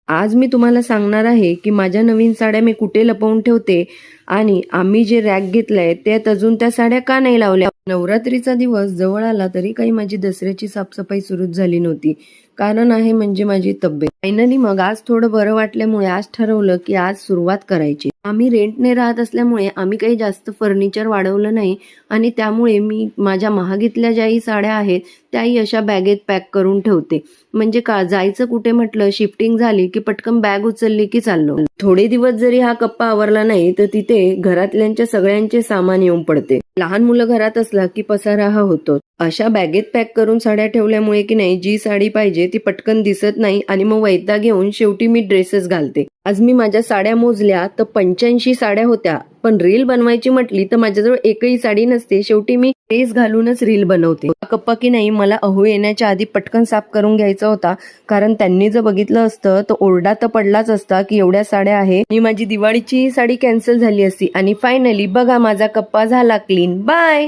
आज मी तुम्हाला सांगणार आहे की माझ्या नवीन साड्या मी कुठे लपवून ठेवते आणि आम्ही जे रॅक घेतलंय त्यात अजून त्या साड्या का नाही लावल्या। नवरात्रीचा दिवस जवळ आला तरी काही माझी दसऱ्याची साफसफाई सुरूच झाली नव्हती। कारण आहे म्हणजे माझी तब्येत। फायनली मग आज थोडं बरं वाटल्यामुळे आज ठरवलं की आज सुरुवात करायची। आम्ही रेंटने राहत असल्यामुळे आम्ही काही जास्त फर्निचर वाढवलं नाही आणि त्यामुळे मी माझ्या महागीतल्या ज्याही साड्या आहेत त्याही अशा बॅगेत पॅक करून ठेवते। म्हणजे का जायचं कुठे म्हटलं शिफ्टिंग झाली की पटकन बॅग उचलली की चाललो। थोडे दिवस जरी हा कप्पा आवरला नाही तर तिथे घरातल्यांच्या सगळ्यांचे सामान येऊन पडते। लहान मुलं घरात असला की पसारा हा होतो। अशा बॅगेत पॅक करून साड्या ठेवल्यामुळे की नाही जी साडी पाहिजे ती पटकन दिसत नाही आणि मग वैताग घेऊन शेवटी मी ड्रेसेस घालते। आज मी माझ्या साड्या मोजल्या तर 85 साड्या होत्या, पण रील बनवायची म्हटली तर माझ्याजवळ एकही साडी नसते। शेवटी मी ड्रेस घालूनच रील बनवते। कप्पा की नाही मला अहो येण्याच्या आधी पटकन साफ करून घ्यायचा होता, कारण त्यांनी जर बघितलं असतं तर ओरडा तर पडलाच असता की एवढ्या साड्या आहे आणि माझी दिवाळीची साडी कॅन्सल झाली असती। आणि फायनली बघा माझा कप्पा झाला क्लीन। बाय।